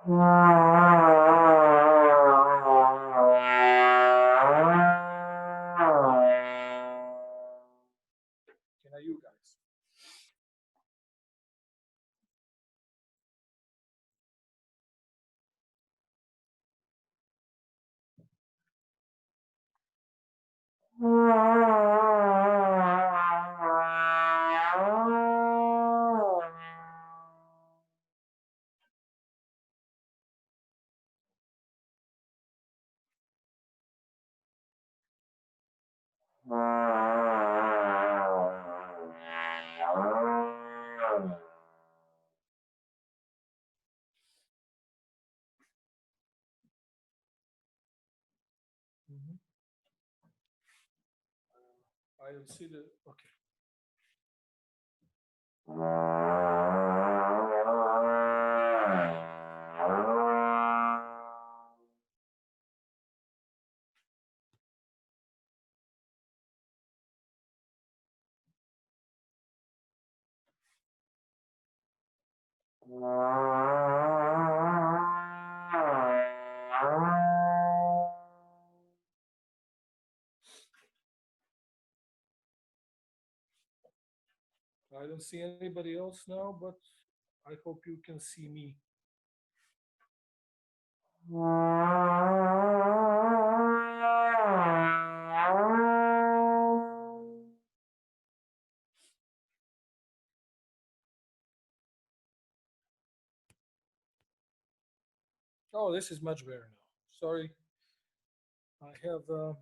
Can I you guys? Mhm. I will see the okay. I don't see anybody else now, but I hope you can see me. Oh, this is much better now. Sorry, I have a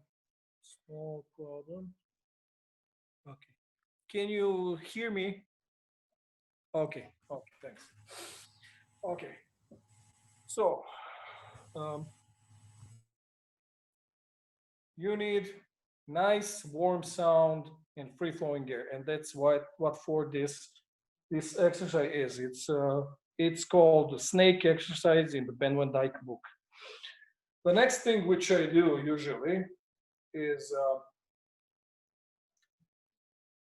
small problem. Okay. Can you hear me? Okay. Okay, thanks. Okay. So, um, you need nice warm sound and free flowing air, and that's what for this exercise is. It's called the snake exercise in the Ben Van Dyke book. The next thing which I do usually is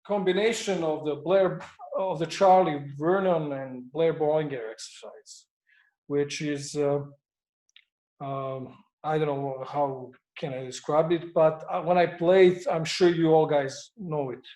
combination of the Charlie Vernon and Blair Bollinger exercise, which is I don't know how can I describe it, but when I play it, I'm sure you all guys know it.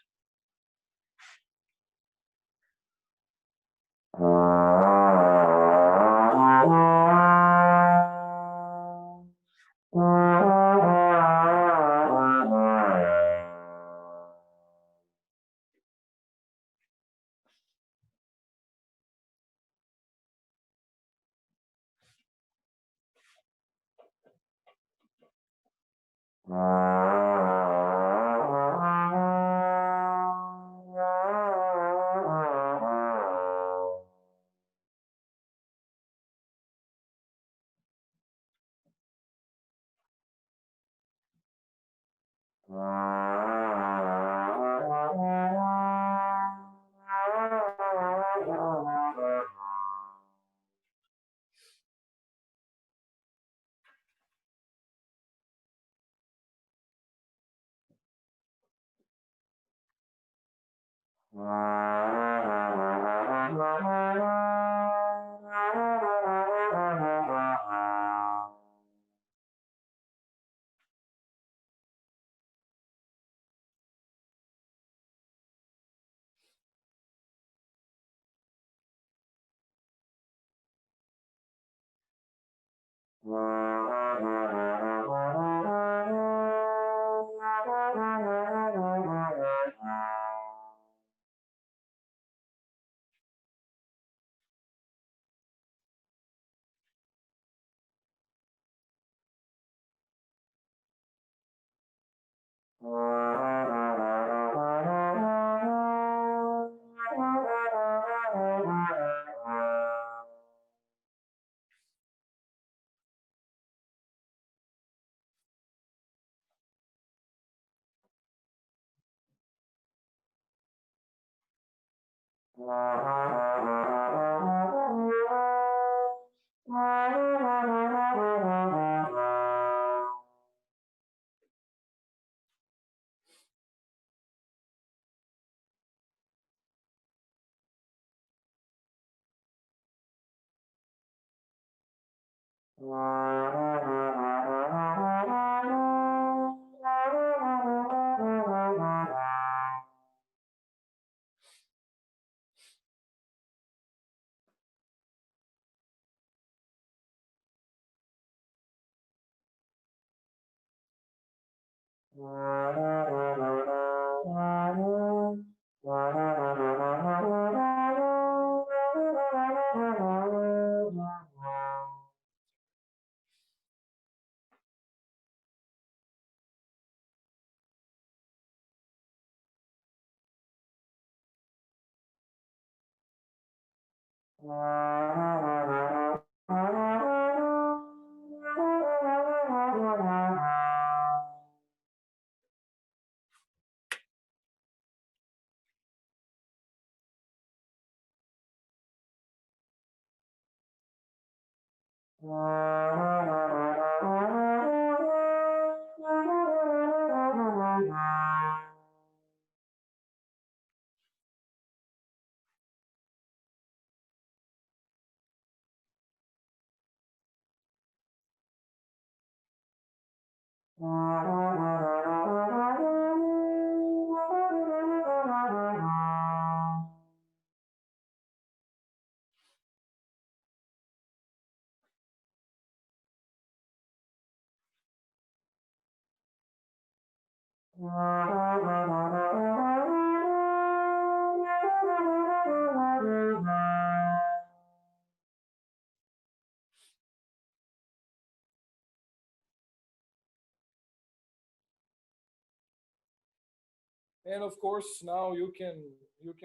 And of course, now you can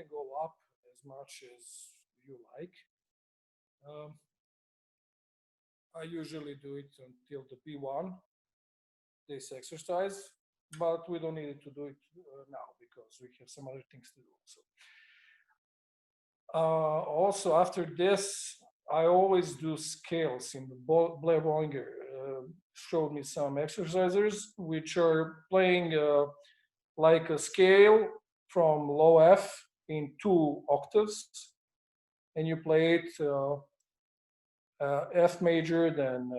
go up as much as you like. Um, I usually do it until the B1, this exercise, but we don't need to do it now because we have some other things to do. So, also after this, I always do scales in the Blair Bollinger. Showed me some exercises which are playing like a scale from low F in 2 octaves, and you play it F major, then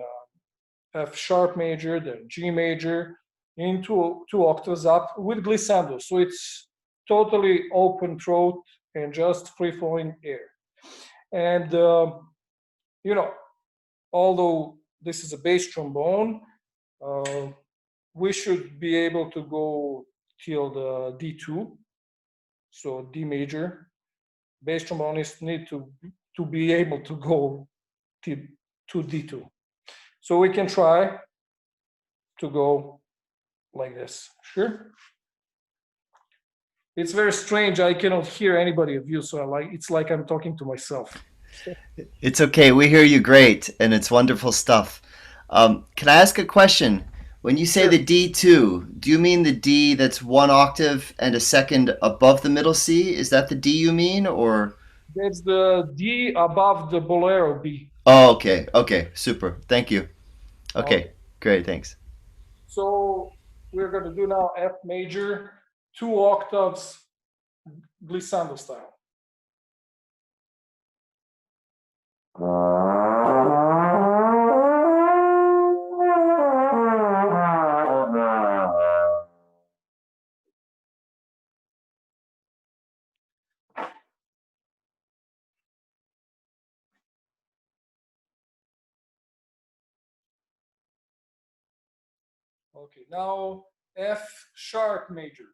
F sharp major, then G major, into 2 octaves up with glissando. So it's totally open throat and just free flowing air. And you know, although this is a bass trombone, uh, we should be able to go till the D2, so D major. Bass trombonists need to be able to go to D2. So we can try to go like this. Sure. It's very strange. I cannot hear anybody of you, so it's like I'm talking to myself. It's okay. We hear you great, and it's wonderful stuff. Can I ask a question? When you say the Sure. D2, do you mean the D that's 1 octave and a second above the middle C? Is that the D you mean, or? That's the D above the bolero B. Oh, okay. Okay. Super. Thank you. Okay. Okay. Great. Thanks. So we're going to do now F major, 2 octaves, glissando style. Okay, now F sharp major.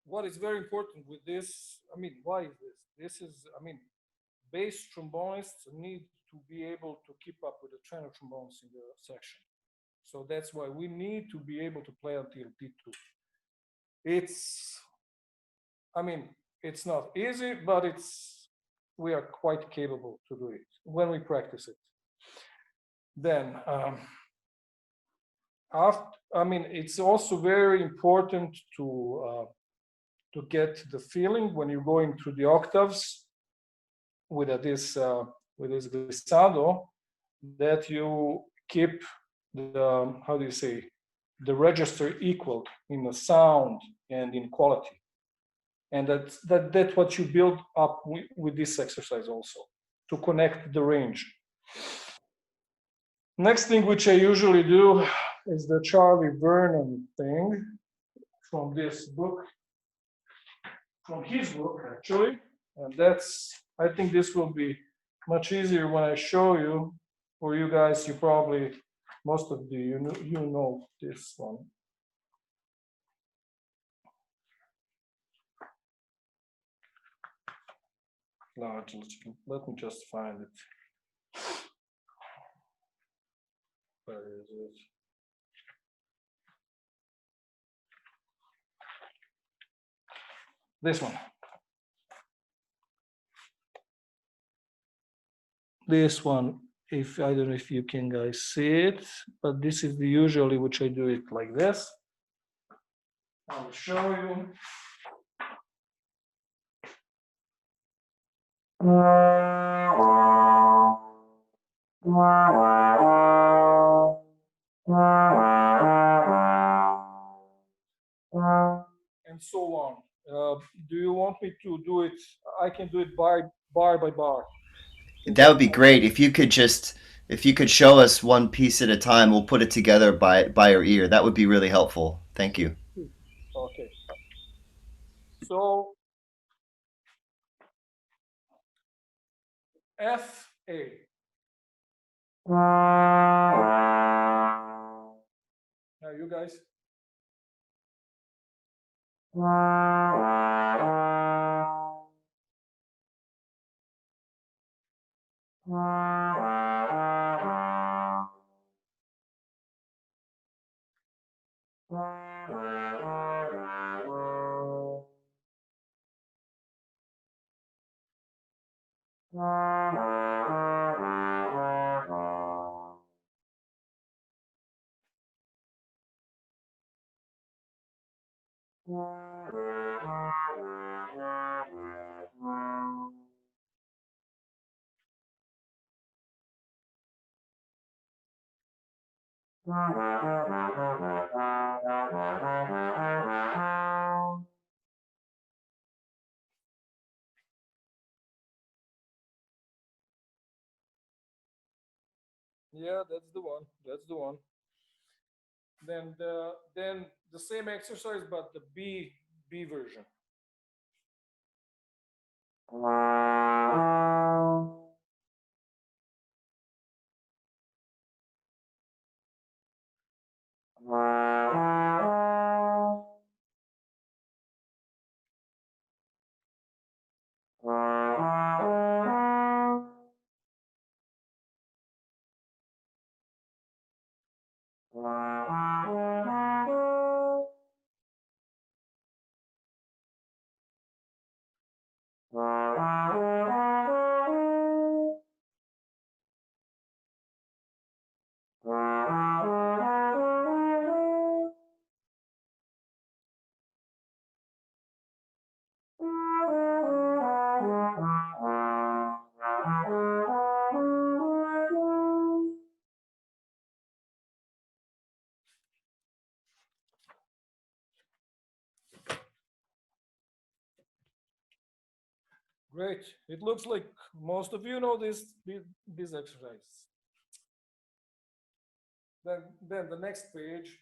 What is very important with this, I mean, why is this? This is, I mean, bass trombonists need to be able to keep up with the tenor trombones in the section. So that's why we need to be able to play until D2. It's, I mean, it's not easy, but we are quite capable to do it when we practice it. Then, I mean, it's also very important to get the feeling when you're going through the octaves with this glissando, that you keep the, how do you say, the register equal in the sound and in quality, and that's what you build up with this exercise also, to connect the range. Next thing which I usually do is the Charlie Vernon thing from this book, from his book actually, and that's, I think this will be much easier when I show you. For you guys, you probably, most of you know this one. No, let me just find it. Where is it? This one. This one, if I don't know if you can guys see it, but this is the usually which I do it like this. I'll show you. And so on. Do you want me to do it? I can do it bar by bar. That would be great if you could show us one piece at a time. We'll put it together by our ear. That would be really helpful. Thank you. Okay. So F A. Now you guys. Yeah, that's the one. That's the one. Then the same exercise, but the B version. Great. It looks like most of you know this exercise. Then the next page.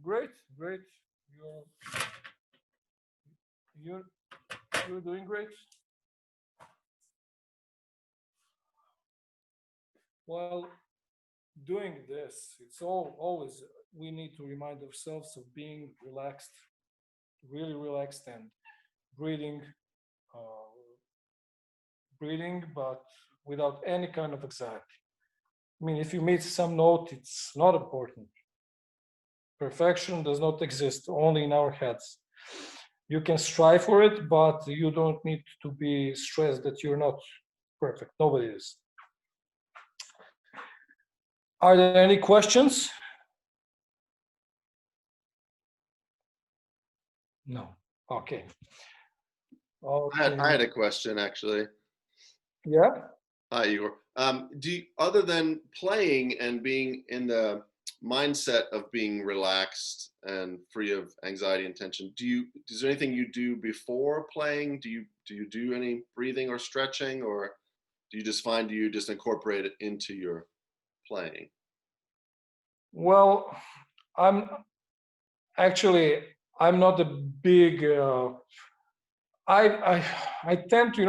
Great, great. You're you're you're doing great. While doing this, it's always we need to remind ourselves of being relaxed, really relaxed, and breathing, uh, breathing, but without any kind of anxiety. I mean, if you miss some note, it's not important. Perfection does not exist, only in our heads. You can strive for it, but you don't need to be stressed that you're not perfect. Nobody is. Are there any questions? No. Okay. I had Okay. a question actually. Yeah. Hi, Igor. Do you, other than playing and being in the mindset of being relaxed and free of anxiety and tension, is there anything you do before playing? Do you do any breathing or stretching, or do you just find you just incorporate it into your playing? Well, I'm actually I'm not a big. I I tend to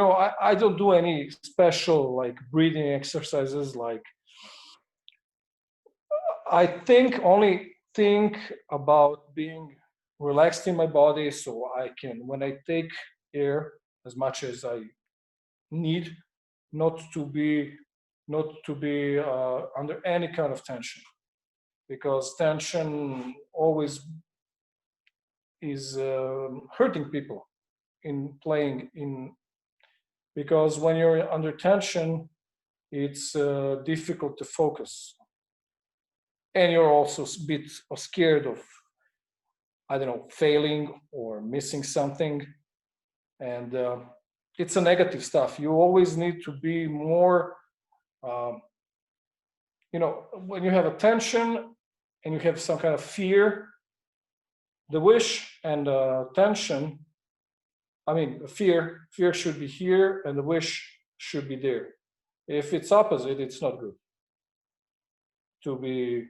I don't do any special like breathing exercises. Like I think about being relaxed in my body, so I can when I take air as much as I need, not to be under any kind of tension, because tension always is hurting people in playing in, because when you're under tension it's difficult to focus, and you're also a bit scared of, I don't know, failing or missing something, and it's a negative stuff. You always need to be more, when you have attention and you have some kind of fear, the wish and tension, I mean, fear should be here and the wish should be there. If it's opposite, it's not good. To be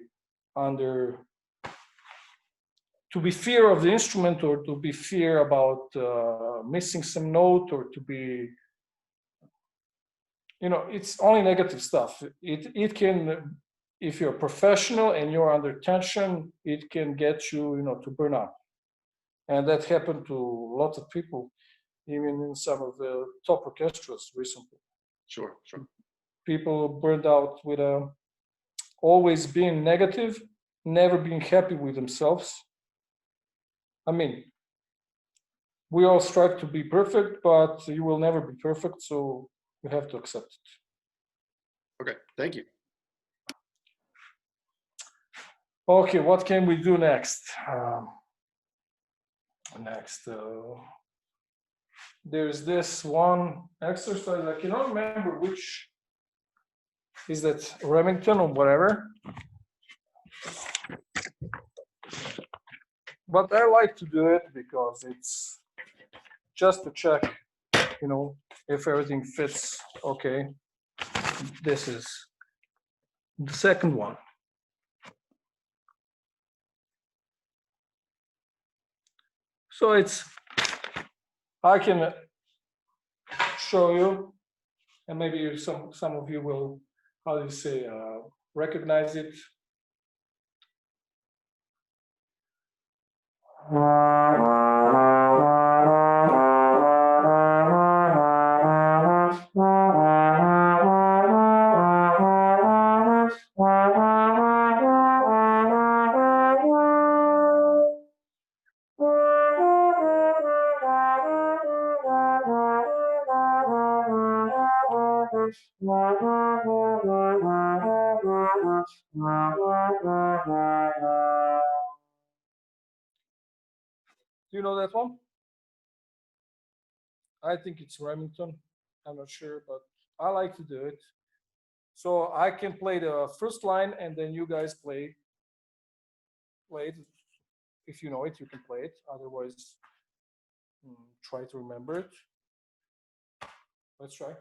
fear of the instrument, or to be fear about missing some note, or to be, it's only negative stuff. It can, if you're a professional and you're under tension, it can get you, to burn out. And that happened to lots of people, even in some of the top orchestras recently. Sure. People burned out with always being negative, never being happy with themselves. I mean, we all strive to be perfect, but you will never be perfect, so you have to accept it. Okay, thank you. Okay, what can we do next? There's this one exercise, I cannot remember which, is that Remington or whatever? But I like to do it because it's just to check, if everything fits okay. This is the second one. So I can show you, and maybe some of you will, how do you say, recognize it. Do you know that one? I think it's Remington. I'm not sure, but I like to do it. So I can play the first line, and then you guys play it. If you know it, you can play it. Otherwise, try to remember it. Let's try.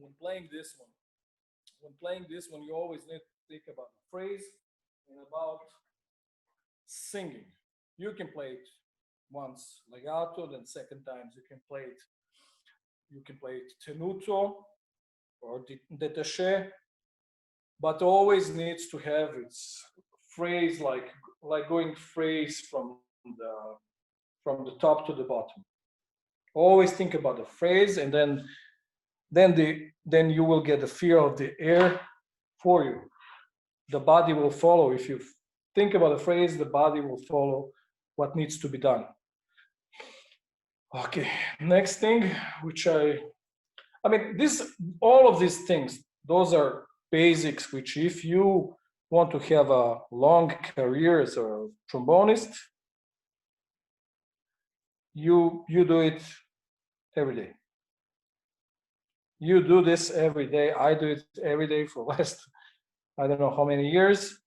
When playing this one, you always need to think about the phrase and about singing. You can play it once legato, then second times you can play it tenuto or détaché, but always needs to have its phrase, like going phrase from the top to the bottom. Always think about the phrase, and then you will get the feel of the air for you. The body will follow. If you think about the phrase, the body will follow what needs to be done. Okay, next thing, which I mean, all of these things, those are basics, which if you want to have a long career as a trombonist, you do it every day. You do this every day. I do it every day for last I don't know how many years.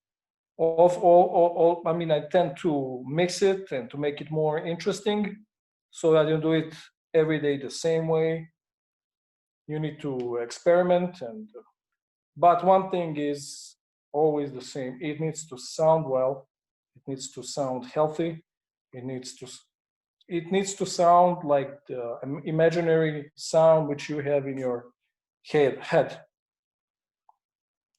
I mean, I tend to mix it and to make it more interesting, so I don't do it every day the same way. You need to experiment, but one thing is always the same. It needs to sound well. It needs to sound healthy. It needs to sound like the imaginary sound which you have in your head.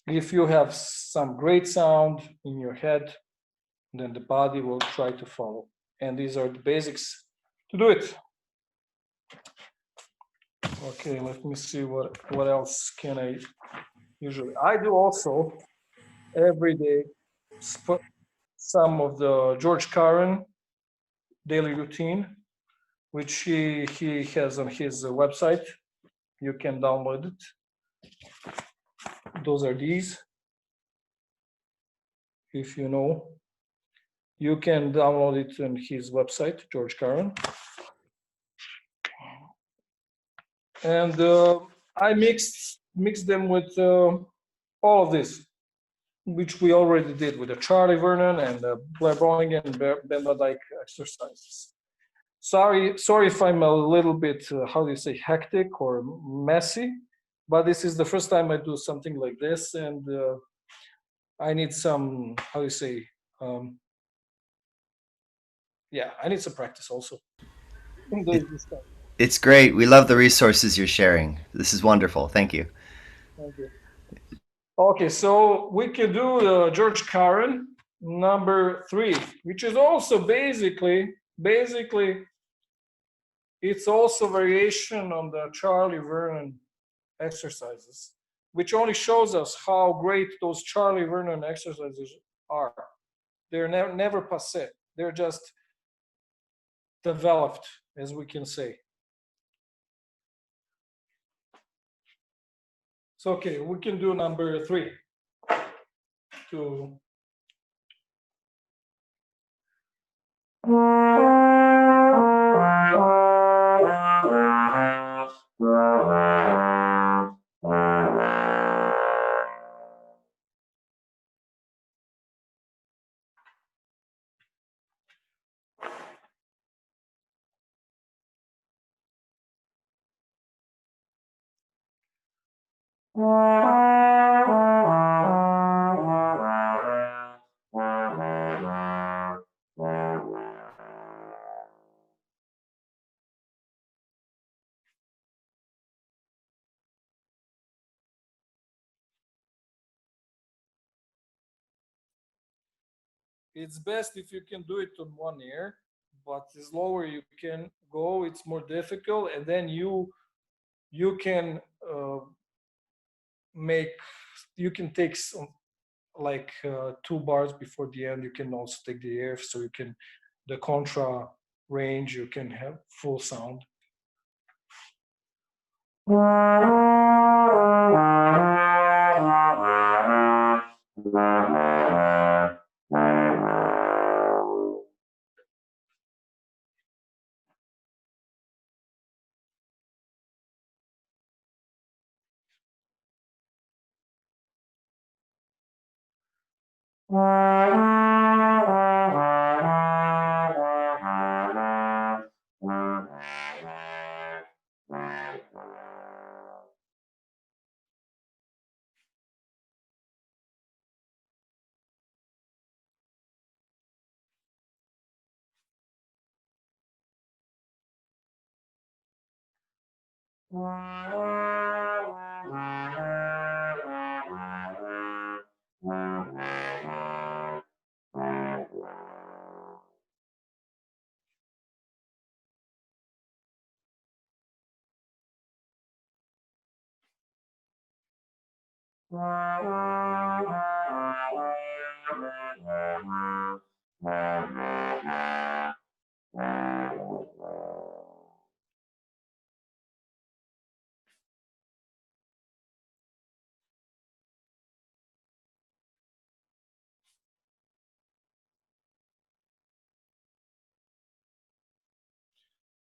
If you have some great sound in your head, then the body will try to follow. And these are the basics to do it. Okay, let me see what else can I usually. I do also every day some of the George Carlin daily routine, which he has on his website. You can download it. Those are these. If you know, you can download it on his website, George Carlin. And I mixed them with all of this, which we already did with the Charlie Vernon and the Blair Bowling and Ben Van Dyke exercises. Sorry if I'm a little bit, how do you say, hectic or messy, but this is the first time I do something like this, and I need some, how do you say, yeah, I need some practice also. It's great. We love the resources you're sharing. This is wonderful. Thank you. Thank you. Okay, so we can do George Carlin number 3, which is also basically it's also variation on the Charlie Vernon exercises, which only shows us how great those Charlie Vernon exercises are. They're never passé. They're just developed, as we can say. So, okay, we can do number 3. To it's best if you can do it on one ear, but the slower you can go, it's more difficult, and then you can make you can take some, like 2 bars before the end. You can also take the air, so you can the contra range. You can have full sound.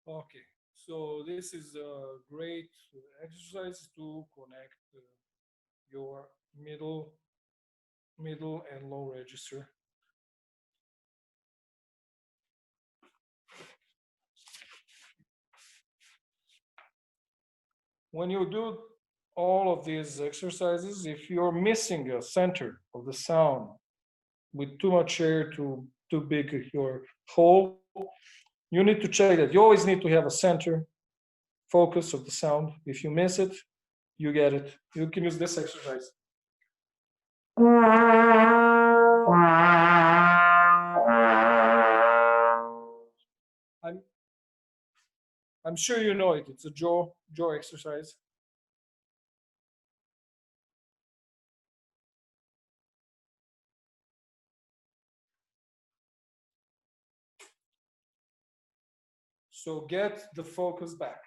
Okay, so this is a great exercise to connect your middle and low register. When you do all of these exercises, if you're missing a center of the sound with too much air, too big your hole, you need to check that. You always need to have a center focus of the sound. If you miss it, you get it. You can use this exercise. I'm I'm sure you know it. It's a jaw exercise. So get the focus back.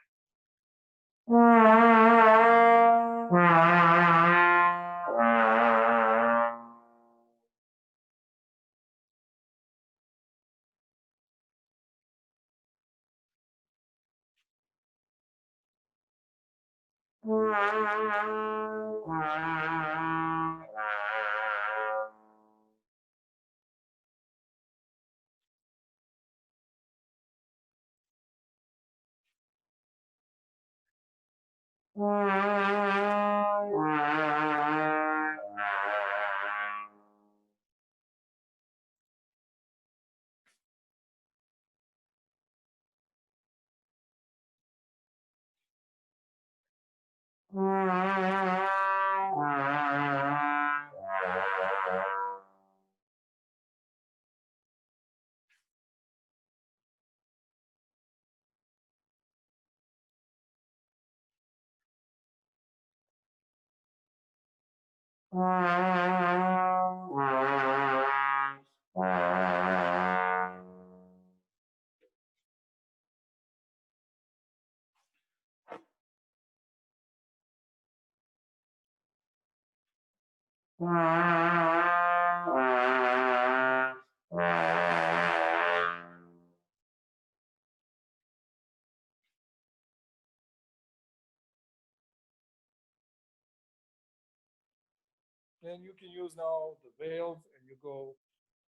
And you can use now the valve, and you go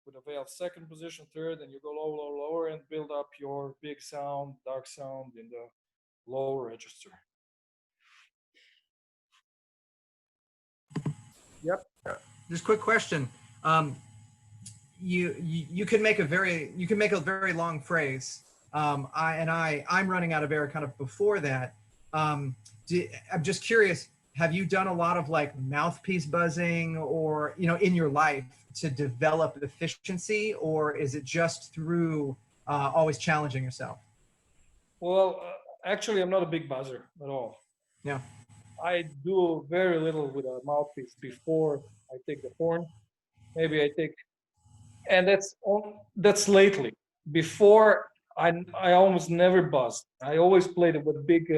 with a valve second position, third, and you go lower, and build up your big sound, dark sound in the low register. Yep. Just quick question. You can make a very long phrase. I'm running out of air kind of before that. I'm just curious. Have you done a lot of like mouthpiece buzzing, or in your life to develop efficiency, or is it just through always challenging yourself? Well, actually, I'm not a big buzzer at all. Yeah. I do very little with a mouthpiece before I take the horn. Maybe I take, and that's lately. Before, I almost never buzzed. I always played it with big,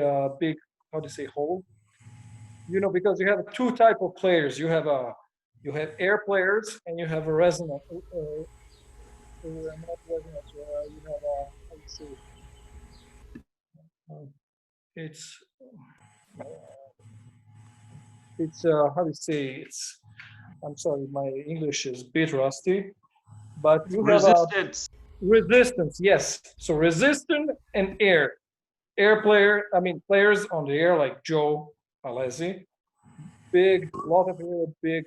how to say, hole. Because you have two type of players. You have air players, and you have a resonant. Not resonant. You have a, how do you say? It's how do you say? I'm sorry, my English is a bit rusty, but you have a resistance. Yes, so resistance and air player. I mean, players on the air like Joe Alesi, big, lot of air, big,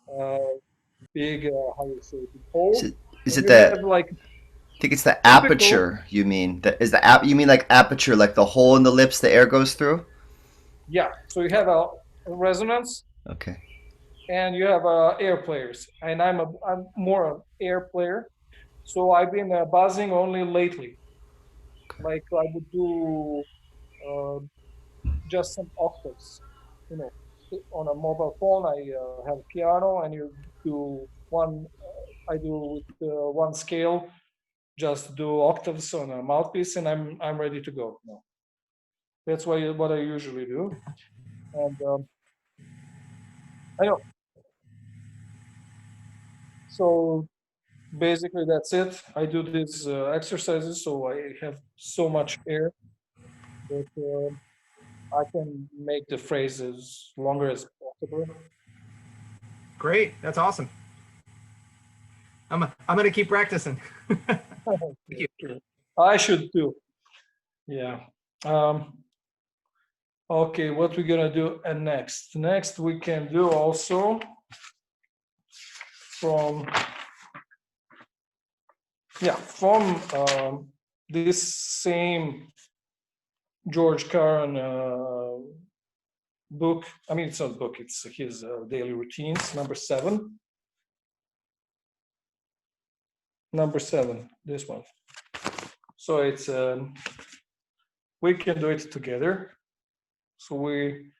how do you say, big hole. Is And it you that? have like I think it's the typical, aperture. You mean that is the app? You mean like aperture, like the hole in the lips the air goes through? yeah. So you have a resonance, Okay. and you have air players, and I'm more an air player. So I've been buzzing only lately. Like I would do uh, just some octaves. You know, on a mobile phone, I have a piano, and you do one. I do with one scale, just do octaves on a mouthpiece, and I'm ready to go. No, that's what I usually do, and I know. So basically that's it. I do these exercises so I have so much air that I can make the phrase as longer as possible. Great. That's awesome. I'm gonna keep practicing. Yeah, sure. I should too. Yeah. Okay, what we're gonna do next? Next, we can do also from this same George Carlin book. I mean, it's not a book; it's his daily routines. Number 7. Number 7. This one. So it's we can do it together. So we.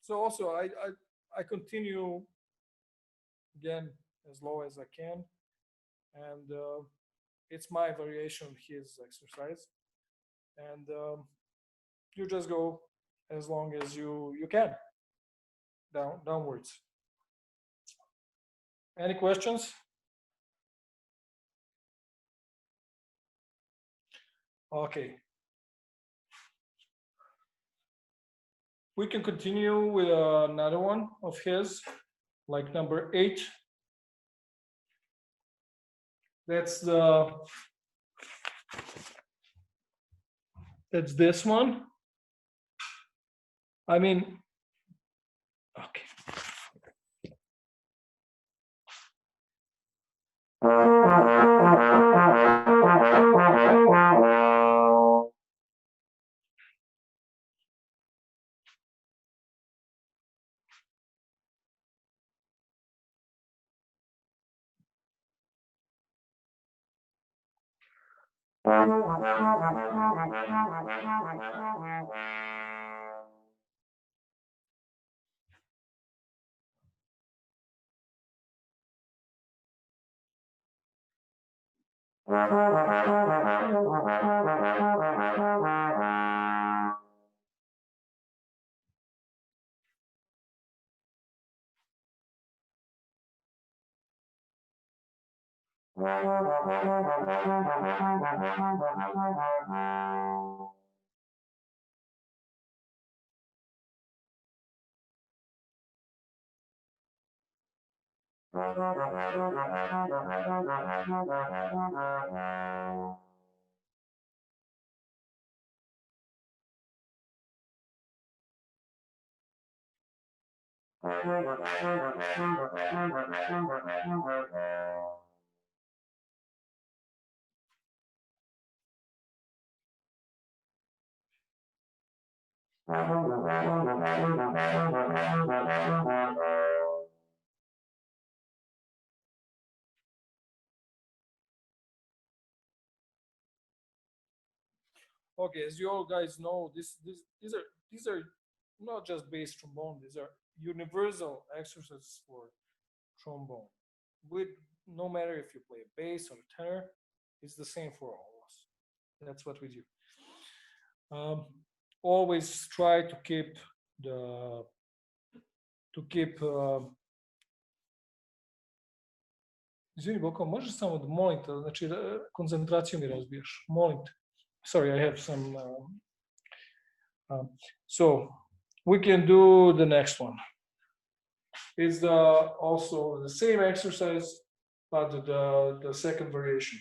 So also I continue again as low as I can, and it's my variation of his exercise, and you just go as long as you can downwards. Any questions? Okay. We can continue with another one of his, like number 8. That's this one. I mean, okay. Okay, as you all guys know, these are not just bass trombone. These are universal exercises for trombone. With no matter if you play a bass or tenor, it's the same for all of us. That's what we do. Um, Always try to keep the to keep. Izvini, Boko, možeš samo da molim te, znači koncentraciju mi razbijaš, molim te. Sorry, I have some. So we can do the next one. It's also the same exercise, but the second variation.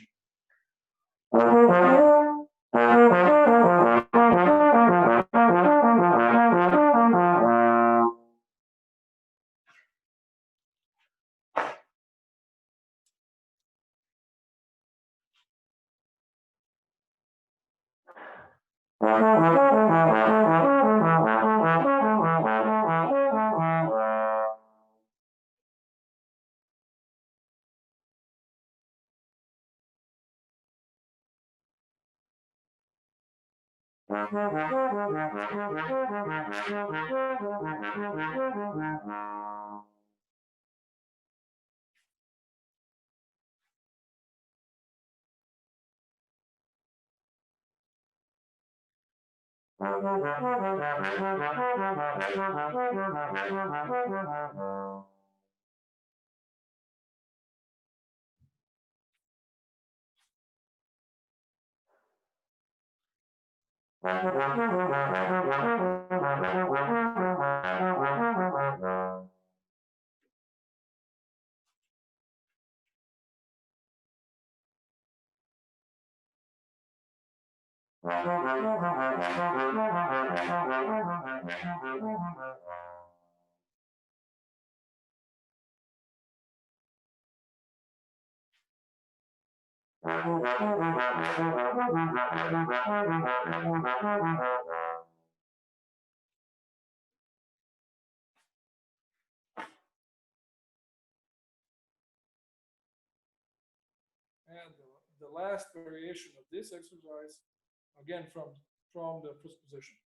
And the last variation of this exercise, again from the first position.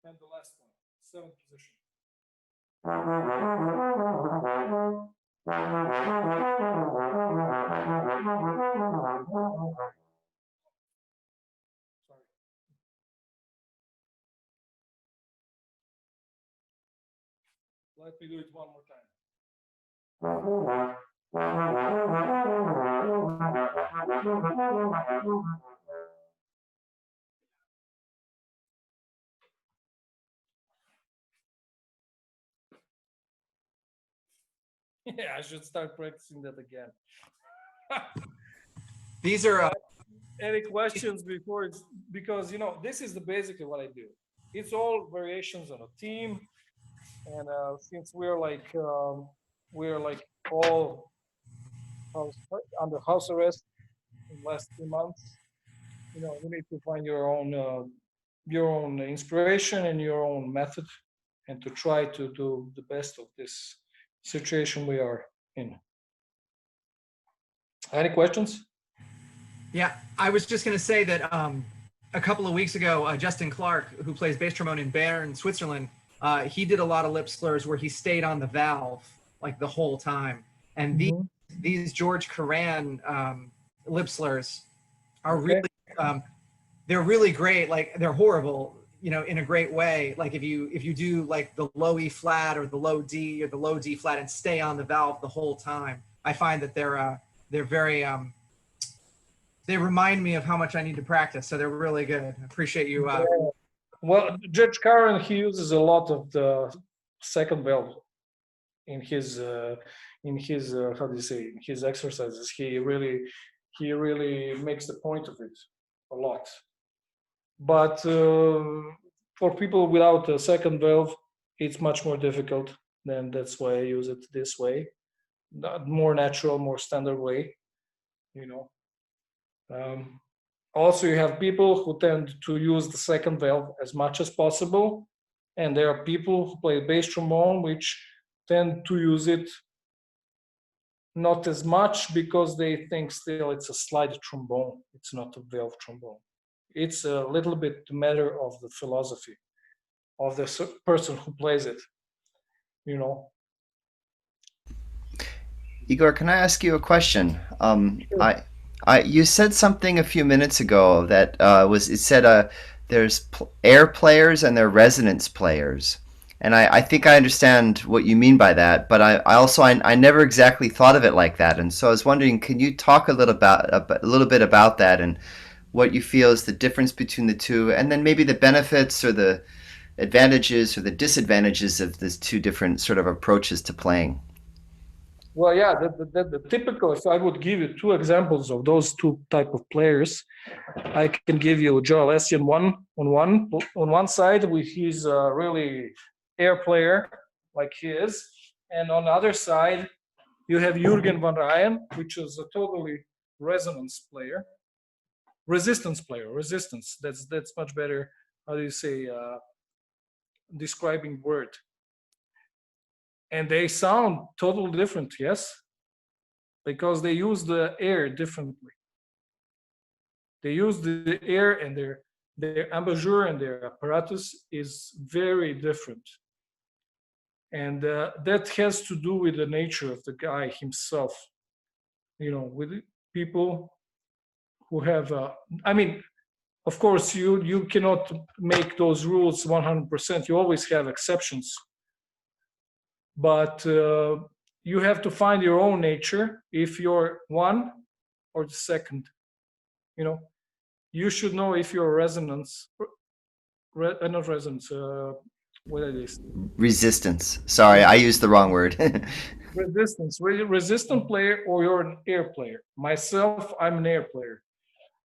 And the last one, seventh position. Let me do it one more time. Yeah, I should start practicing that again. These are Any questions before it's, because you know this is the basically what I do. It's all variations on a theme, and since we're like all house, under house arrest in the last 2 months, you know, you need to find your own inspiration and your own method, and to try to do the best of this situation we are in. Any questions? Yeah, I was just going to say that a couple of weeks ago, Justin Clark, who plays bass trombone in Bern, Switzerland, he did a lot of lip slurs where he stayed on the valve like the whole time. And these George Coran lip slurs are Okay. really, they're really great. Like they're horrible, you know, in a great way. Like if you do like the low E flat or the low D or the low D flat and stay on the valve the whole time, I find that they're very they remind me of how much I need to practice. So they're really good. I appreciate you. Well, Judge Karen, he uses a lot of the second valve in his how do you say, in his exercises. He really makes the point of it a lot. But for people without a second valve, it's much more difficult. Then that's why I use it this way, more natural, more standard way, you know. Also, you have people who tend to use the second valve as much as possible, and there are people who play bass trombone which tend to use it not as much because they think still it's a slide trombone, it's not a valve trombone. It's a little bit a matter of the philosophy of the person who plays it, you know. Igor, can I ask you a question? Sure. You said something a few minutes ago that it said there's air players and there are resonance players. And I think I understand what you mean by that, but I never exactly thought of it like that. And so I was wondering, can you talk a little bit about that and what you feel is the difference between the two, and then maybe the benefits or the advantages or the disadvantages of these two different sort of approaches to playing? Well, yeah, the typical, if I would give you two examples of those two type of players, I can give you Joe Alessian on one side, with he's a really air player like he is, and on the other side you have Jürgen van Ryan, which is a totally resonance player, resistance. That's much better. How do you say describing word? And they sound totally different, yes, because they use the air differently. They use the air, and their embouchure and their apparatus is very different. And that has to do with the nature of the guy himself, you know, with people who have, I mean, of course, you cannot make those rules 100%. You always have exceptions. But you have to find your own nature if you're one or the second, you know. You should know if you're resonance, not resonance, what it is. Resistance. Sorry, I used the wrong word. Resistant player, or you're an air player. Myself, I'm an air player.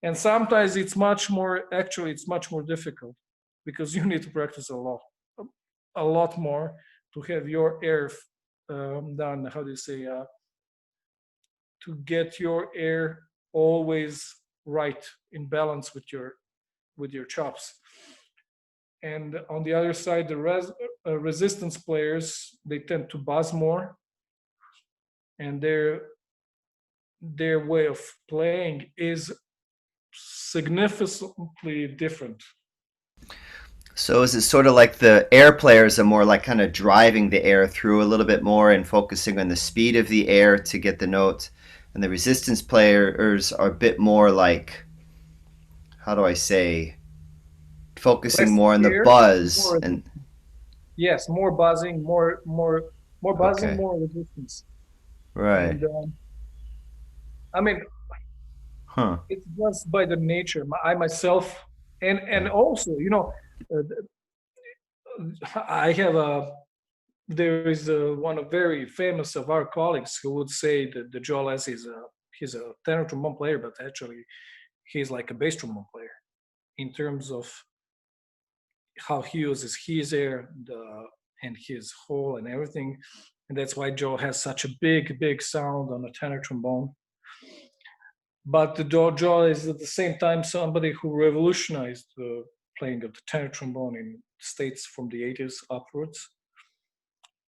And sometimes it's much more, actually, it's much more difficult because you need to practice a lot more to have your air done, how do you say, to get your air always right in balance with your chops. And on the other side, the resistance players, they tend to buzz more, and their way of playing is significantly different. So is it sort of like the air players are more like kind of driving the air through a little bit more and focusing on the speed of the air to get the note, and the resistance players are a bit more like, how do I say, focusing Less more on the air, buzz more, and yes, more buzzing, more buzzing, okay, more resistance. right, And I mean, huh, it's just by the nature. I myself, and yeah, also, uh, I have a there is one of very famous of our colleagues who would say that the Joe Les is a he's a tenor trombone player, but actually he's like a bass trombone player in terms of how he uses his air and his hole and everything. And that's why Joe has such a big sound on a tenor trombone. But the Joe is at the same time somebody who revolutionized the playing of the tenor trombone in states from the 80s upwards.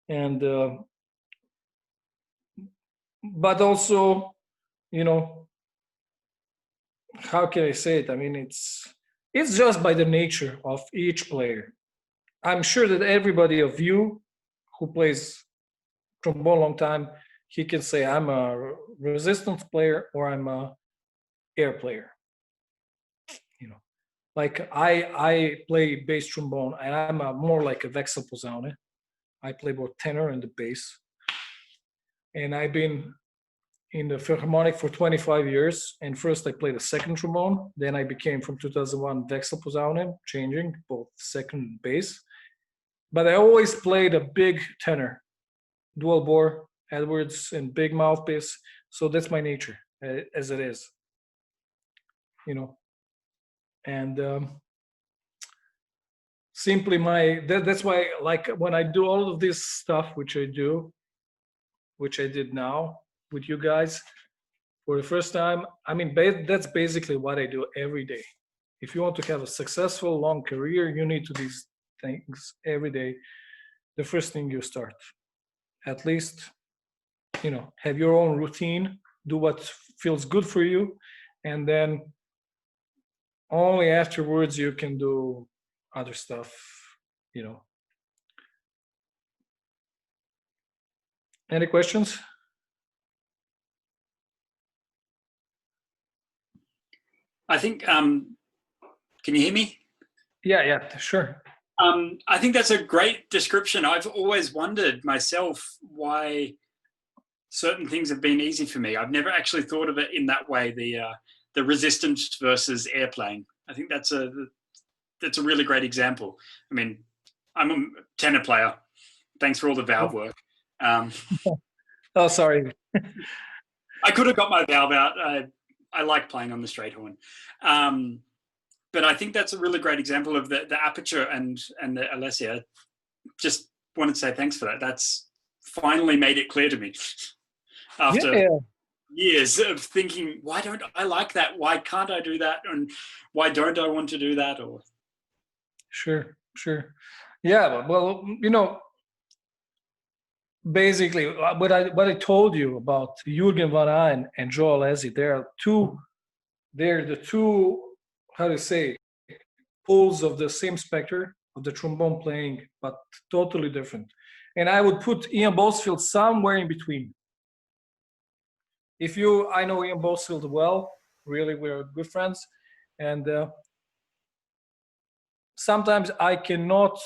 And but also, you know, how can I say it? I mean, it's just by the nature of each player. I'm sure that everybody of you who plays trombone a long time, he can say I'm a resistance player or I'm a air player. You know, like I play bass trombone and I'm more like a Wechselposaune. I play both tenor and the bass, and I've been in the Philharmonic for 25 years. And first I played the second trombone. Then I became from 2001 Wechselposaune, changing both second and bass. But I always played a big tenor, dual bore, Edwards, and big mouthpiece. So that's my nature, as it is, you know. And simply that's why, like when I do all of this stuff, which I do, which I did now with you guys for the first time. I mean, that's basically what I do every day. If you want to have a successful long career, you need to do these things every day. The first thing you start, at least, have your own routine, do what feels good for you, and then only afterwards you can do other stuff. You know. Any questions? I think, can you hear me? Yeah, sure. I think that's a great description. I've always wondered myself why certain things have been easy for me. I've never actually thought of it in that way, the resistance versus air playing. I think that's a really great example. I mean, I'm a tenor player. Thanks for all the valve work. Oh, sorry. I could have got my valve out. I like playing on the straight horn. But I think that's a really great example of the aperture and the Alessia. Just wanted to say thanks for that. That's finally made it clear to me after years of thinking, why don't I like that? Why can't I do that? And why don't I want to do that? Or Sure. Yeah, well, basically what I told you about Jürgen von Ahn and Joel Ezzi, they're the two, how to say, poles of the same spectrum of the trombone playing, but totally different. And I would put Ian Bosfield somewhere in between. I know Ian Bosfield well, really, we're good friends, and sometimes I cannot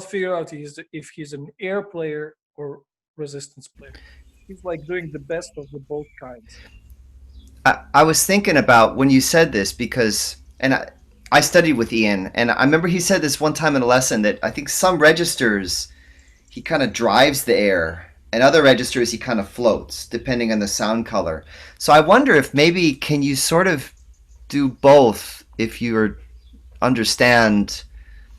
figure out if he's an air player or resistance player. He's like doing the best of the both kinds. I was thinking about when you said this because, and I studied with Ian, and I remember he said this one time in a lesson that I think some registers he kind of drives the air, and other registers he kind of floats depending on the sound color. So I wonder if maybe can you sort of do both if you understand,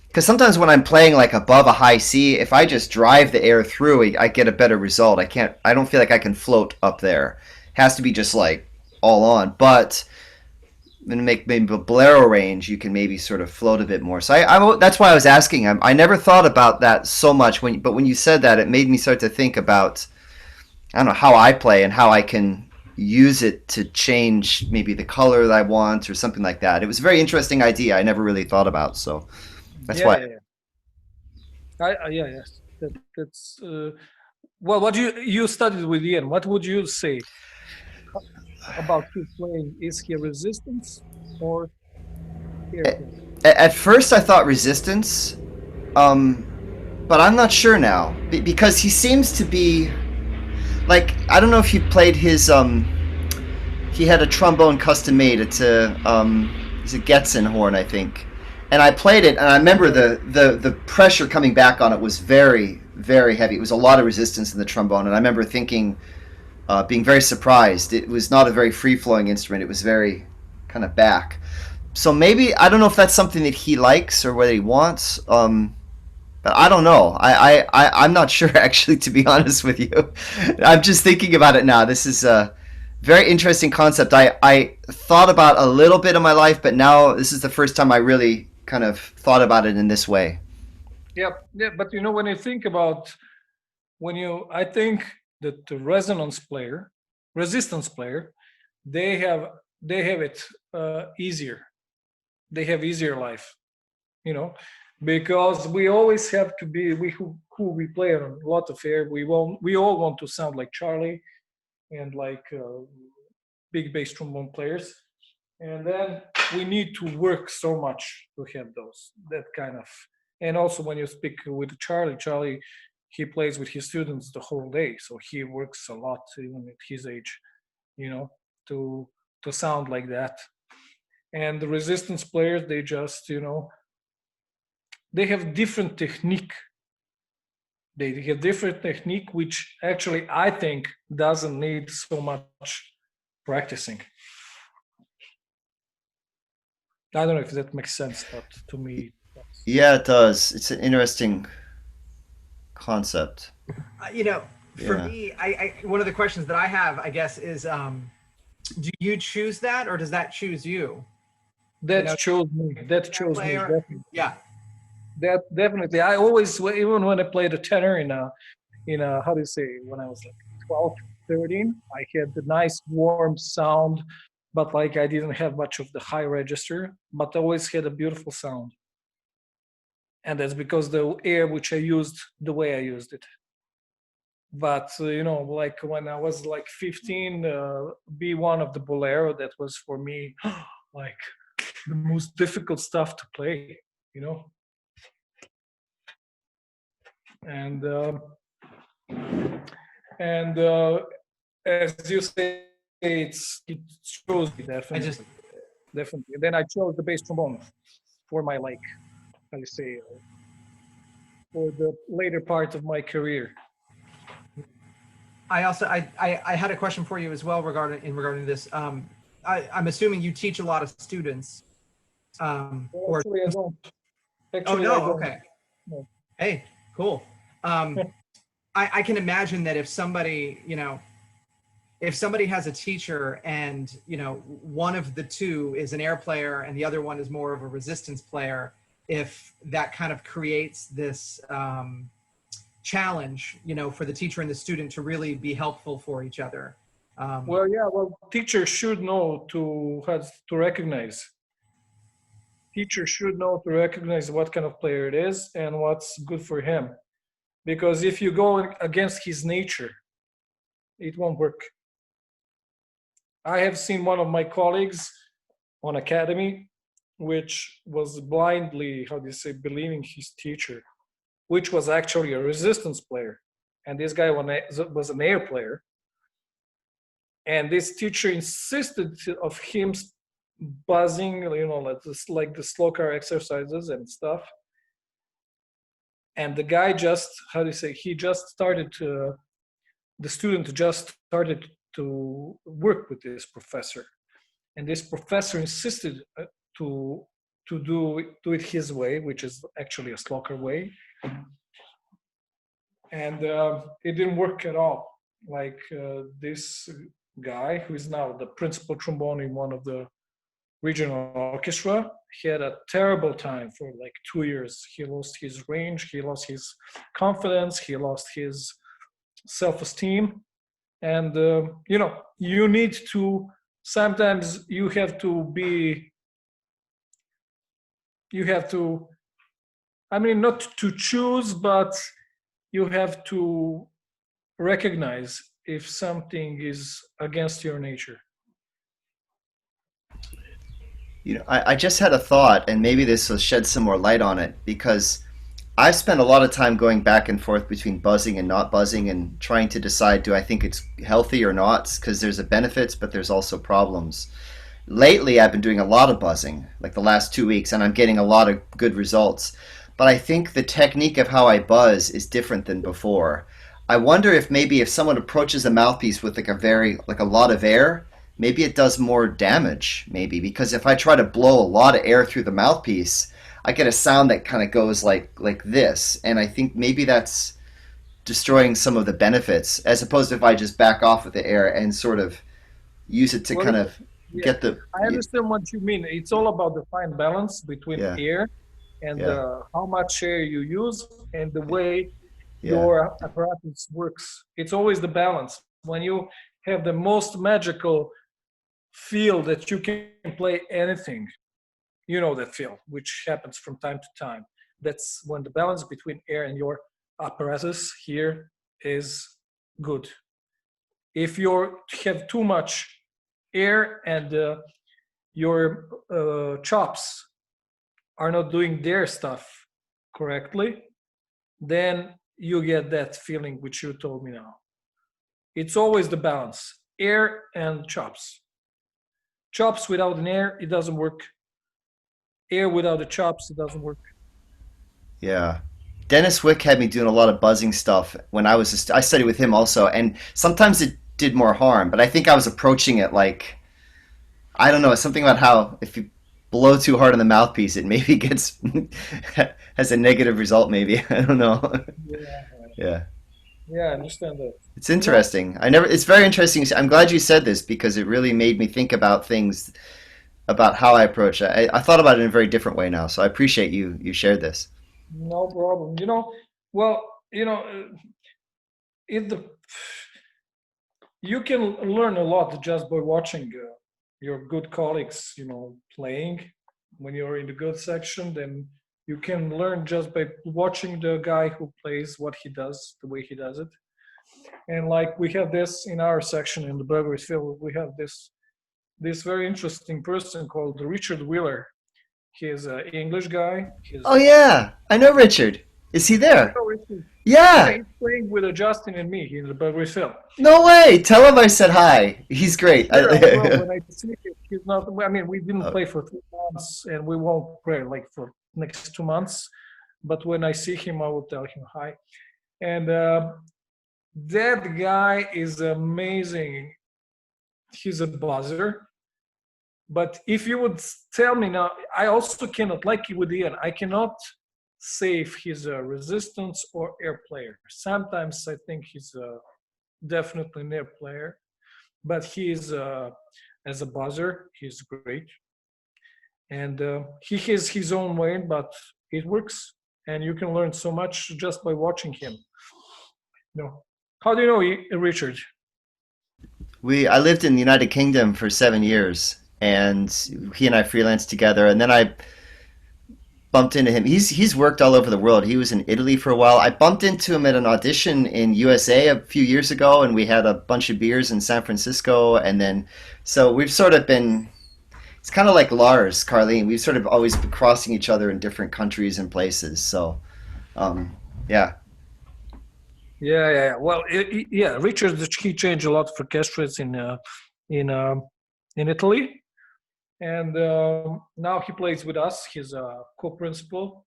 because sometimes when I'm playing like above a high C, if I just drive the air through, I get a better result. I don't feel like I can float up there. It has to be just like all on. But and make maybe a bolero range, you can maybe sort of float a bit more. So that's why I was asking. I never thought about that so much. But when you said that, it made me start to think about, I don't know, how I play and how I can, use it to change maybe the color that I want or something like that. It was a very interesting idea I never really thought about. So that's Yeah, why. yeah, yeah. Yeah, yes. That's well. What you studied with Ian? What would you say about his playing? Is he resistance or air At, player? at first, I thought resistance, um, but I'm not sure now because he seems to be like I don't know if you played his. He had a trombone custom made. It's a Getzen horn, I think, and I played it, and I remember the pressure coming back on it was very very heavy. It was a lot of resistance in the trombone, and I remember thinking, being very surprised. It was not a very free flowing instrument. It was very kind of back. So maybe I don't know if that's something that he likes or what he wants. But I don't know. I'm not sure actually, to be honest with you. I'm just thinking about it now. This is a very interesting concept. I thought about a little bit in my life, but now this is the first time I really kind of thought about it in this way. Yeah, yeah. But when you think about I think that the resistance player, they have it easier. They have easier life, you know, because we always have to be who we play on a lot of air. We all want to sound like Charlie and like big bass trombone players, and then we need to work so much to have that kind of. And also when you speak with Charlie, he plays with his students the whole day, so he works a lot even at his age, you know, to sound like that. And the resistance players, they just they have different technique. They have different technique, which actually I think doesn't need so much practicing. I don't know if that makes sense, but to me, Yeah, it does. It's an interesting concept. For Yeah. me, one of the questions that I have, I guess, is do you choose that or does that choose you? that chose me. That chose me Player, definitely. yeah. That definitely. I always, even when I played a tenor in a how do you say, when I was like 12, 13, I had the nice warm sound, but like I didn't have much of the high register, but I always had a beautiful sound. And that's because the air which I used, the way I used it. But like when I was like 15, B1 of the Bolero, that was for me like the most difficult stuff to play, you know. And and as you say, it shows me I just, definitely, definitely. And then I chose the bass trombone for my like, how do you say, for the later part of my career. I also, I had a question for you as well regarding this. I'm assuming you teach a lot of students, Well, or actually, I don't. oh Actually, I no, don't. okay, No. hey, cool. I can imagine that if somebody has a teacher and one of the two is an air player and the other one is more of a resistance player, if that kind of creates this challenge for the teacher and the student to really be helpful for each other. Well, yeah. Well, teachers should know to recognize. Teacher should know to recognize what kind of player it is and what's good for him. Because if you go against his nature, it won't work. I have seen one of my colleagues on academy, which was blindly, how do you say, believing his teacher, which was actually a resistance player. And this guy was an air player. And this teacher insisted of him buzzing, like the slow car exercises and stuff. And the guy just, how do you say, the student just started to work with this professor. And this professor insisted to do it his way, which is actually a slocker way. And it didn't work at all. Like this guy, who is now the principal trombone in one of the regional orchestra, he had a terrible time for like 2 years. He lost his range, he lost his confidence, he lost his self-esteem. and you need to, sometimes you have to, I mean, not to choose, but you have to recognize if something is against your nature. I just had a thought, and maybe this will shed some more light on it, because I've spent a lot of time going back and forth between buzzing and not buzzing and trying to decide, do I think it's healthy or not? Because there's a benefits, but there's also problems. Lately, I've been doing a lot of buzzing, like the last 2 weeks, and I'm getting a lot of good results. But I think the technique of how I buzz is different than before. I wonder if maybe if someone approaches a mouthpiece with like a lot of air, maybe it does more damage, maybe, because if I try to blow a lot of air through the mouthpiece, I get a sound that kind of goes like this, and I think maybe that's destroying some of the benefits, as opposed to if I just back off with the air and sort of use it to Well, kind of yeah, get the I understand what you mean. It's all about the fine balance between yeah, air and yeah, how much air you use and the way yeah, your apparatus works. It's always the balance. When you have the most magical feel that you can play anything, that feel, which happens from time to time. That's when the balance between air and your apparatus here is good. If you have too much air and your chops are not doing their stuff correctly, then you get that feeling which you told me now. It's always the balance, air and chops. Chops without an air, it doesn't work. Air without the chops, it doesn't work. yeah. Dennis Wick had me doing a lot of buzzing stuff when I studied with him also, and sometimes it did more harm, but I think I was approaching it like, I don't know, it's something about how if you blow too hard on the mouthpiece, it maybe gets has a negative result. Maybe I don't know. Yeah, Yeah, yeah, I understand that. it's You know, interesting. I never. It's very interesting. I'm glad you said this because it really made me think about things about how I approach it. I thought about it in a very different way now, so I appreciate you shared this. no problem. Well, it the you can learn a lot just by watching your good colleagues, playing. When you're in the good section, then you can learn just by watching the guy who plays what he does, the way he does it. And like we have this in our section in the Burberry field, we have this very interesting person called Richard Wheeler. He's an English guy. Oh yeah, I know Richard. Is he Oh, you there? know Richard? Yeah, Yeah. he's playing with Justin and me in the Burberry field. No way. Tell him I said hi. He's great. Sure, I will. When I see him, he's not. I mean, we didn't Oh, play for 3 months, and we won't play like for next 2 months. But when I see him, I will tell him hi. And that guy is amazing. He's a buzzer. But if you would tell me now, I also cannot, like with Ian, I cannot say if he's a resistance or air player. Sometimes I think he's definitely an air player, but he's as a buzzer, he's great, and he has his own way, but it works, and you can learn so much just by watching him. How do you know Richard? I lived in the United Kingdom for 7 years, and he and I freelanced together. And then I bumped into him. He's worked all over the world. He was in Italy for a while. I bumped into him at an audition in USA a few years ago, and we had a bunch of beers in San Francisco. And then, so we've sort of been. It's kind of like Lars, Carlene. We've sort of always been crossing each other in different countries and places. So, yeah. Yeah. Well, yeah, Richard, he changed a lot of orchestras in in Italy, and now he plays with us. He's a co-principal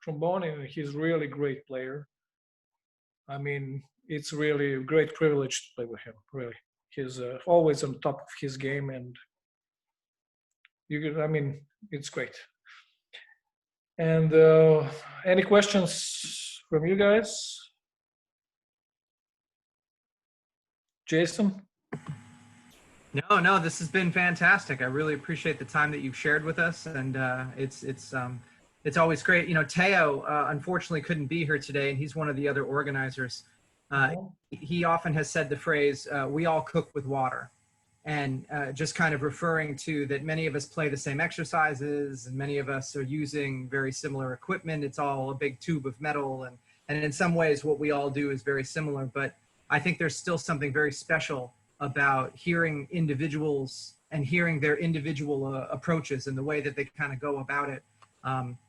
trombone, and he's really great player. I mean, it's really a great privilege to play with him. Really, he's always on top of his game, and I mean, it's great. And any questions from you guys, Jason? No, this has been fantastic. I really appreciate the time that you've shared with us, and it's always great. Teo unfortunately couldn't be here today, and he's one of the other organizers. he often has said the phrase, we all cook with water. And just kind of referring to that many of us play the same exercises and many of us are using very similar equipment. It's all a big tube of metal. And in some ways, what we all do is very similar. But I think there's still something very special about hearing individuals and hearing their individual approaches and the way that they kind of go about it.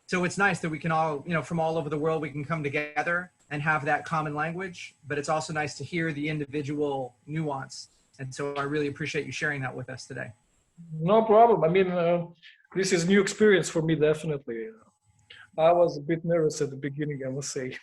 So it's nice that we can all, you know, from all over the world, we can come together and have that common language. But it's also nice to hear the individual nuance. And so I really appreciate you sharing that with us today. No problem. I mean, this is new experience for me, definitely. I was a bit nervous at the beginning, I must say.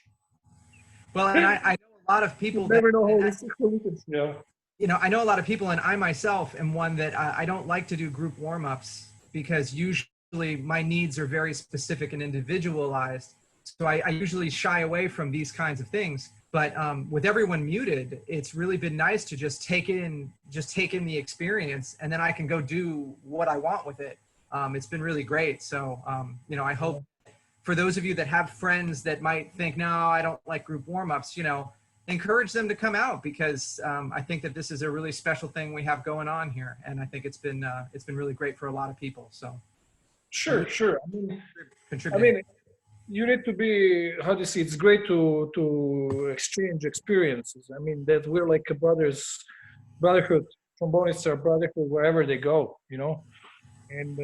Well, and I know a lot of people. You never know how this is. Yeah. You know, I know a lot of people, and I myself am one that I don't like to do group warm-ups because usually my needs are very specific and individualized. So I usually shy away from these kinds of things. But with everyone muted, it's really been nice to just take in the experience, and then I can go do what I want with it. It's been really great. So, you know, I hope for those of you that have friends that might think, no, I don't like group warm-ups, you know, encourage them to come out because I think that this is a really special thing we have going on here. And I think it's been really great for a lot of people. So. Sure. I Contribute. mean, you need to be, how do you see, it's great to exchange experiences. I mean, that we're like a brotherhood. Trombonists are brotherhood wherever they go, you know. And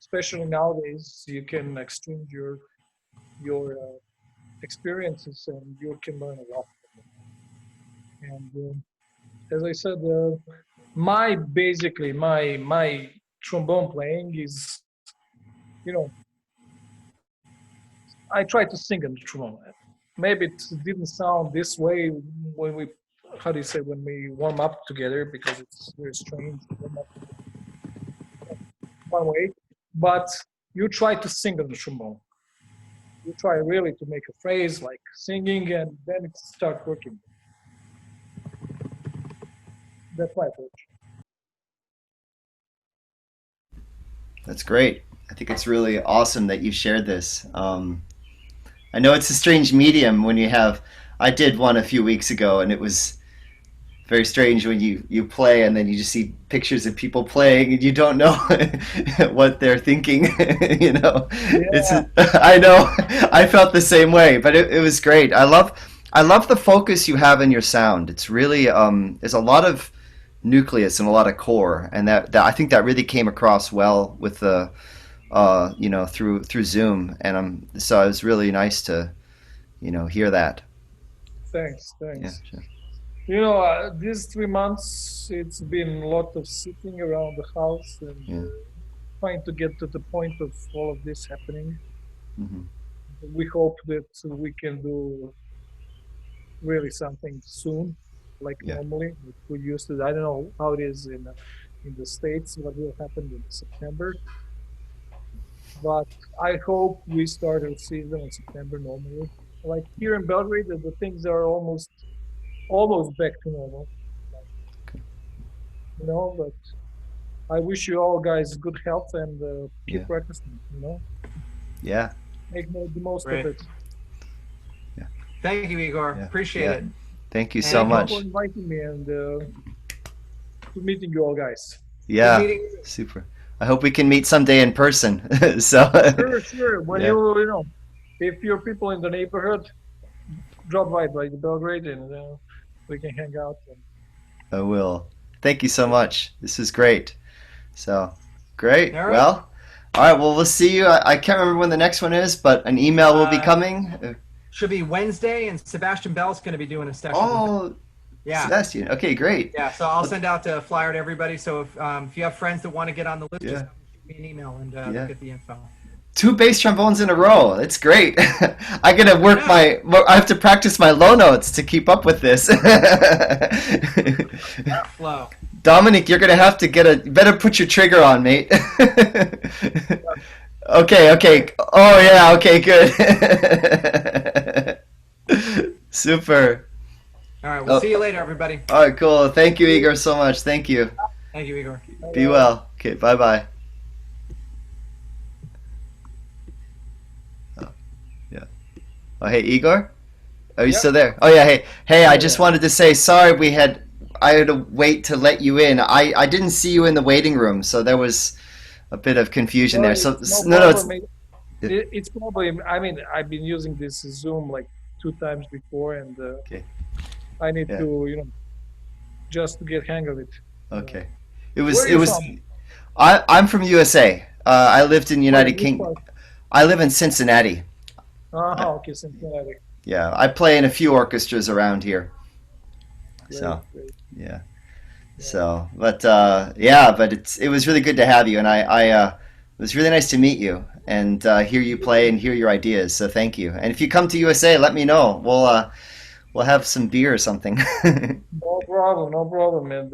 especially nowadays, you can exchange your experiences and you can learn a lot from them. And as I said, my trombone playing is, you know, I try to sing on the trombone. Maybe it didn't sound this way when we, how do you say, when we warm up together, because it's very strange to warm up one way. But you try to sing on the trombone. You try really to make a phrase like singing, and then it starts working. That's my approach. That's great. I think it's really awesome that you shared this. I know it's a strange medium when you have, I did one a few weeks ago and it was very strange when you play and then you just see pictures of people playing and you don't know what they're thinking, you know. Yeah. I know, I felt the same way, but it was great. I love the focus you have in your sound. It's really, there's a lot of nucleus and a lot of core, and that I think that really came across well with the, you know, through Zoom, and so it was really nice to, you know, hear that. Thanks. Yeah, sure. You know, these 3 months, it's been a lot of sitting around the house and trying to get to the point of all of this happening. Mm-hmm. We hope that we can do really something soon, like normally we used to. I don't know how it is in the States, what will happen in September. But I hope we start our season in September normally. Like here in Belgrade, the things are almost back to normal. You know, but I wish you all guys good health and keep practicing, you know? Yeah. Make the most Great. of it. Yeah. Thank you, Igor. Yeah. Appreciate it. Thank you And so Thank you much. for inviting me and to meeting you all guys. Yeah. Good meeting you. Super. I hope we can meet someday in person. So. Sure. When you know, if you're people in the neighborhood, drop by the Belgrade and we can hang out. I will. Thank you so much. This is great. So, great. All right. Well, all right. Well, we'll see you. I can't remember when the next one is, but an email will be coming. Should be Wednesday, and Sebastian Bell's going to be doing a session. Oh, yeah. Sebastian. Okay, great. Yeah, so I'll send out a flyer to everybody. So if you have friends that want to get on the list, just shoot me an email and look at the info. 2 bass trombones in a row. That's great. I gotta work I have to practice my low notes to keep up with this. Flow. Dominic, you're gonna have to better put your trigger on, mate. Okay. Oh yeah, okay, good. Super. All right, we'll see you later, everybody. All right, cool. Thank you, Igor, so much. Thank you. Thank you, Igor. Be well. Okay, bye-bye. Oh, yeah. Oh, hey, Igor? Are you Yeah. still there? Oh yeah. Hey. I Yeah, just yeah. wanted to say sorry. I had to wait to let you in. I didn't see you in the waiting room, so there was a bit of confusion No, there. So it's no no, it's problem. It's probably, I mean, I've been using this Zoom like 2 times before, and okay. I need Yeah. to, just to get hang of it. Okay. Where are It you was. from? I'm from USA. I lived in Where, United which King. part? I live in Cincinnati. I, Okay, Cincinnati. yeah, I play in a few orchestras around here. Great, So great. yeah. Yeah. So, but yeah, but it was really good to have you, and it was really nice to meet you and hear you play and hear your ideas. So thank you. And if you come to USA, let me know. We'll have some beer or something. No problem, no problem. And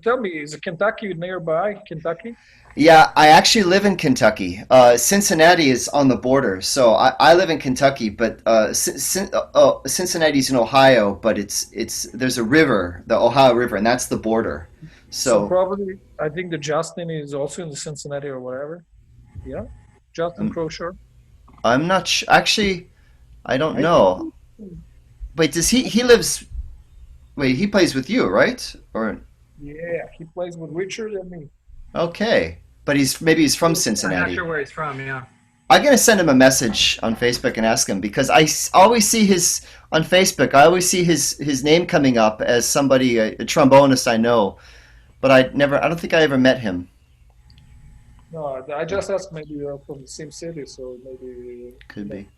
tell me, is Kentucky nearby? Kentucky? Yeah, I actually live in Kentucky. Cincinnati is on the border, so I live in Kentucky, but Cincinnati's in Ohio, but it's there's a river, the Ohio River, and that's the border. So So probably, I think the Justin is also in the Cincinnati or whatever. Yeah, Justin um, Crochet. I'm not actually. I don't I think. know. Wait, does he lives? Wait, he plays with you, right? Or Yeah, he plays with Richard and me. okay, but he's from I'm not Cincinnati. sure where he's from. Yeah. I'm gonna send him a message on Facebook and ask him because always see his on Facebook. I always see his name coming up as somebody a trombonist I know, but I don't think I ever met him. No, I just asked, maybe you're from the same city, so maybe, Could be.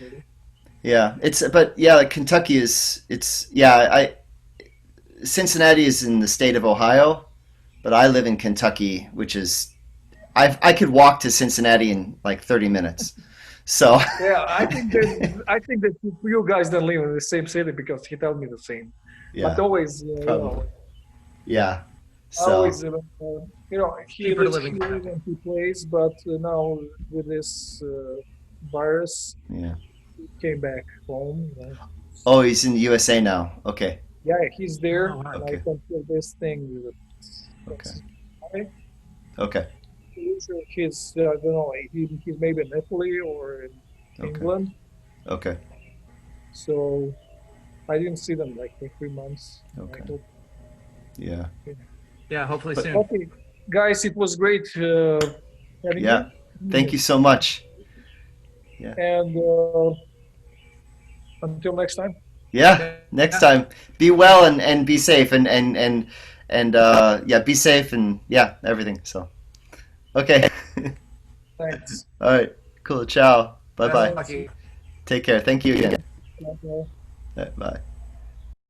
maybe. Yeah, but yeah, like Kentucky is it's yeah. I Cincinnati is in the state of Ohio, but I live in Kentucky, which is I could walk to Cincinnati in like 30 minutes. So Yeah, I think that you guys don't live in the same city because he told me the same. But yeah, always, probably. Yeah. So always, he Cheaper to lives live in here Kentucky. and he plays, but now with this virus, yeah. he came back home. Oh, he's in the USA now. Okay. Yeah, he's there, Oh wow. and I Okay. can feel this thing. Okay. I Okay. usually he's, I don't know, he's maybe in Italy or in Okay. England. Okay. So I didn't see them like for 3 months. I Okay. hope. Yeah. Yeah. Hopefully But- soon. Okay, guys, it was great having Yeah. Thank you so much. you. And until next time. Yeah. Next time, be well and be safe and yeah, be safe and yeah, everything. So, okay. Thanks. All right. Cool. Ciao. Bye Best bye. of luck. Take care. Thank you again. Bye-bye. Bye.